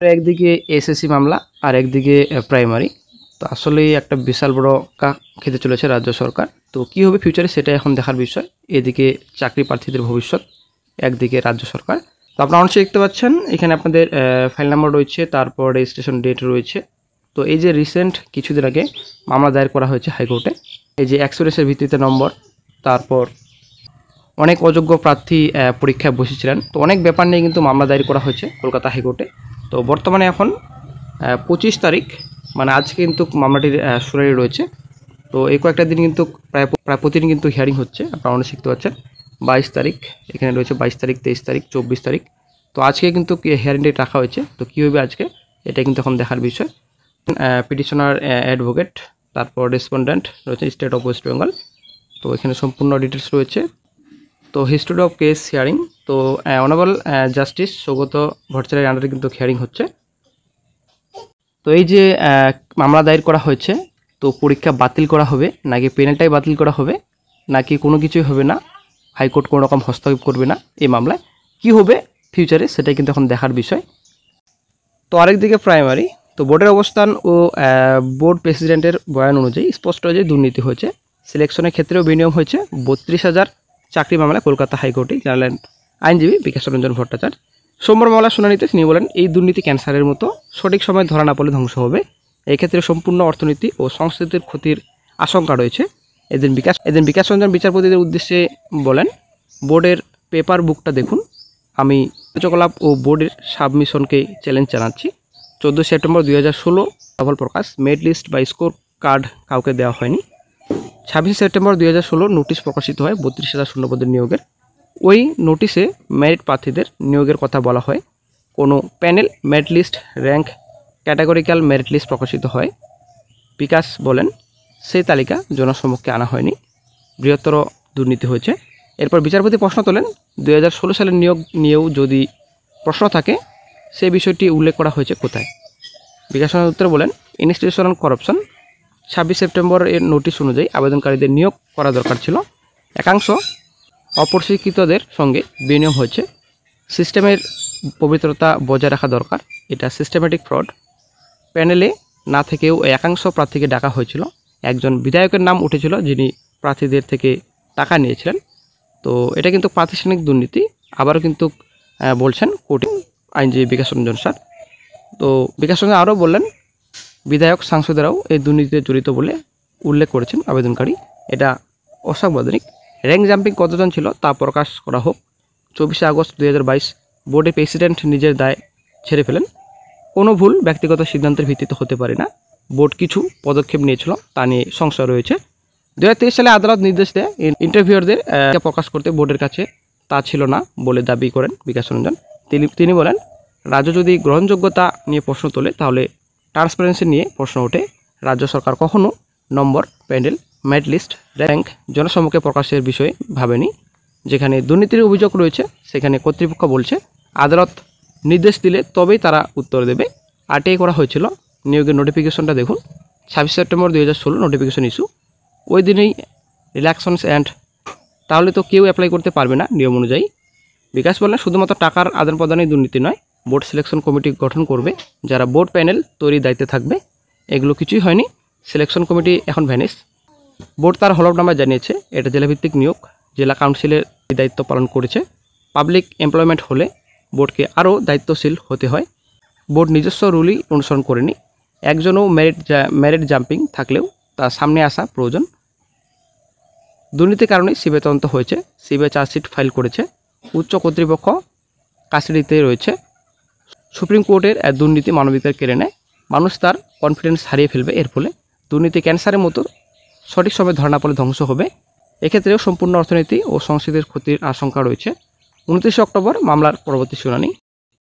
একদিকে এসএসসি মামলা আর একদিকে প্রাইমারি। তো আসলেই একটা বিশাল বড় খেতে চলেছে রাজ্য সরকার। তো কী হবে ফিউচারে সেটা এখন দেখার বিষয়। এদিকে চাকরি প্রার্থীদের ভবিষ্যৎ, একদিকে রাজ্য সরকার। তো আপনারা অবশ্যই দেখতে পাচ্ছেন এখানে আপনাদের ফাইল নাম্বার রয়েছে, তারপর রেজিস্ট্রেশন ডেট রয়েছে। তো এই যে রিসেন্ট কিছুদিন আগে মামলা দায়ের করা হয়েছে হাইকোর্টে, এই যে এক্সপ্রেসের ভিত্তিতে নম্বর, তারপর অনেক অযোগ্য প্রার্থী পরীক্ষায় বসেছিলেন। তো অনেক ব্যাপার নিয়ে কিন্তু মামলা দায়ের করা হয়েছে কলকাতা হাইকোর্টে। তো বর্তমানে এখন 25 তারিখ, মানে আজকে কিন্তু মামলাটির শুনানি রয়েছে। তো এই কয়েকটা দিন কিন্তু প্রায় প্রতিদিন কিন্তু হিয়ারিং হচ্ছে। আপনারা অনেক শিখতে পাচ্ছেন 22 তারিখ এখানে রয়েছে, 22 তারিখ, 23 তারিখ, 24 তারিখ। তো আজকে কিন্তু হিয়ারিং ডেট রাখা হয়েছে। তো কী হবে আজকে এটা কিন্তু এখন দেখার বিষয়। পিটিশনার অ্যাডভোকেট, তারপর রেসপন্ডেন্ট রয়েছে স্টেট অফ ওয়েস্ট বেঙ্গল। তো এখানে সম্পূর্ণ ডিটেলস রয়েছে। তো হিস্ট্রি অফ কেস হিয়ারিং, তো অনারেবল জাস্টিস সৌগত ভট্টাচার্যের আন্ডারে কিন্তু হিয়ারিং হচ্ছে। তো এই যে মামলা দায়ের করা হয়েছে, তো পরীক্ষা বাতিল করা হবে নাকি পেনাল্টাই বাতিল করা হবে নাকি কোনো কিছুই হবে না, হাইকোর্ট কোনো রকম হস্তক্ষেপ করবে না এই মামলায়, কি হবে ফিউচারে সেটাই কিন্তু এখন দেখার বিষয়। তো আরেকদিকে প্রাইমারি, তো বোর্ডের অবস্থান ও বোর্ড প্রেসিডেন্টের বয়ান অনুযায়ী স্পষ্ট যে দুর্নীতি হয়েছে। সিলেকশনের ক্ষেত্রেও বিনিয়োগ হয়েছে। 32,000 চাকরি মামলায় কলকাতা হাইকোর্টে জানালেন আইনজীবী বিকাশ রঞ্জন ভট্টাচার্য। সোমবার মামলার শুনানিতে তিনি বলেন, এই দুর্নীতি ক্যান্সারের মতো, সঠিক সময় ধরা না পড়লে ধ্বংস হবে। এই ক্ষেত্রে সম্পূর্ণ অর্থনীতি ও সংস্কৃতির ক্ষতির আশঙ্কা রয়েছে। এদিন বিকাশ রঞ্জন বিচারপতিদের উদ্দেশ্যে বলেন, বোর্ডের পেপার বুকটা দেখুন। আমি কার্যকলাপ ও বোর্ডের সাবমিশনকে চ্যালেঞ্জ জানাচ্ছি। 14 সেপ্টেম্বর 2016 ফলাফল প্রকাশ, মেরিট লিস্ট বা স্কোর কার্ড কাউকে দেওয়া হয়নি। 26 সেপ্টেম্বর 2016 নোটিশ প্রকাশিত হয় 32,000 শূন্যপদের নিয়োগের। ওই নোটিশে মেরিট প্রার্থীদের নিয়োগের কথা বলা হয়। কোনো panel merit list, rank, categorical merit list প্রকাশিত হয়। বিকাশ বলেন, সেই তালিকা জনসমক্ষে আনা হয়নি। বৃহত্তর দুর্নীতি হয়েছে। এরপর বিচারপতি প্রশ্ন তোলেন, 2016 সালের নিয়োগ নিয়েও যদি প্রশ্ন থাকে সেই বিষয়টি উল্লেখ করা হয়েছে কোথায়? বিকাশ উত্তর বলেন, ইনস্টিটিউশনাল করাপশন। 26 সেপ্টেম্বর এর নোটিশ অনুযায়ী আবেদনকারীদের নিয়োগ করা দরকার ছিল। একাংশ অপরিচিতদের সঙ্গে বিনিয়োগ হয়েছে। সিস্টেমের পবিত্রতা বজায় রাখা দরকার, এটা সিস্টেমেটিক ফ্রড। প্যানেলে না থেকেও একাংশ প্রার্থীকে ডাকা হয়েছিল। একজন বিধায়কের নাম উঠেছিল যিনি প্রার্থীদের থেকে টাকা নিয়েছিলেন। তো এটা কিন্তু প্রাতিষ্ঠানিক দুর্নীতি। আবারও কিন্তু বলছেন কোর্টে আইনজীবী বিকাশ রঞ্জন স্যার। তো বিকাশ রঞ্জন আরও বললেন, বিধায়ক সাংসদেরাও এই দুর্নীতিতে জড়িত বলে উল্লেখ করেছেন আবেদনকারী। এটা অসাংবিধানিক। র্যাঙ্ক জাম্পিং কতজন ছিল তা প্রকাশ করা হোক। 24 আগস্ট 2022 বোর্ডের প্রেসিডেন্ট নিজের দায় ছেড়ে ফেলেন। কোনো ভুল ব্যক্তিগত সিদ্ধান্তের ভিত্তিতে হতে পারে না। বোর্ড কিছু পদক্ষেপ নিয়েছিল, তা নিয়ে সংশয় রয়েছে। 2023 সালে আদালত নির্দেশ দেয় ইন্টারভিউয়ারদের প্রকাশ করতে, বোর্ডের কাছে তা ছিল না বলে দাবি করেন বিকাশ রঞ্জন। তিনি বলেন, রাজ্য যদি গ্রহণযোগ্যতা নিয়ে প্রশ্ন তোলে তাহলে ট্রান্সপারেন্সি নিয়ে প্রশ্ন ওঠে। রাজ্য সরকার কখনো নম্বর, প্যানেল, মেরিট লিস্ট, র্যাঙ্ক জনসম্মুখে প্রকাশের বিষয়ে ভাবেনি। যেখানে দুর্নীতির অভিযোগ রয়েছে সেখানে কর্তৃপক্ষ বলছে আদালত নির্দেশ দিলে তবেই তারা উত্তর দেবে। আরটিআই করা হয়েছিল। নিয়োগের নোটিফিকেশনটা দেখুন, 26 সেপ্টেম্বর 2016 নোটিফিকেশন ইস্যু। ওই দিনেই রিল্যাক্সনস অ্যান্ড, তাহলে তো কেউ অ্যাপ্লাই করতে পারবে না নিয়ম অনুযায়ী। বিকাশ বলেন, শুধুমাত্র টাকার আদান প্রদানেই দুর্নীতি নয়, বোর্ড সিলেকশন কমিটি গঠন করবে যারা বোর্ড প্যানেল তৈরির দায়িত্বে থাকবে। এগুলো কিছুই হয়নি। সিলেকশন কমিটি এখন ভ্যানিশ। বোর্ড তার হলফনামা জানিয়েছে এটা জেলাভিত্তিক নিয়োগ, জেলা কাউন্সিলের দায়িত্ব পালন করেছে। পাবলিক এমপ্লয়মেন্ট হলে বোর্ডকে আরও দায়িত্বশীল হতে হয়। বোর্ড নিজস্ব রুলই অনুসরণ করেনি। একজনও মেরিট জাম্পিং থাকলেও তার সামনে আসা প্রয়োজন। দুর্নীতির কারণে সিবিআই তদন্ত হয়েছে, সিবিআই চার্জশিট ফাইল করেছে, উচ্চ কর্তৃপক্ষ কাস্টাডিতে রয়েছে। সুপ্রিম কোর্টের দুর্নীতি মানবাধিকার কেড়ে নেয়। মানুষ তার কনফিডেন্স হারিয়ে ফেলবে। এর ফলে দুর্নীতি ক্যান্সারের মতো, সঠিক সময় ধরা না পড়লে ধ্বংস হবে। এক্ষেত্রেও সম্পূর্ণ অর্থনীতি ও সংস্কৃতির ক্ষতির আশঙ্কা রয়েছে। 29 অক্টোবর মামলার পরবর্তী শুনানি।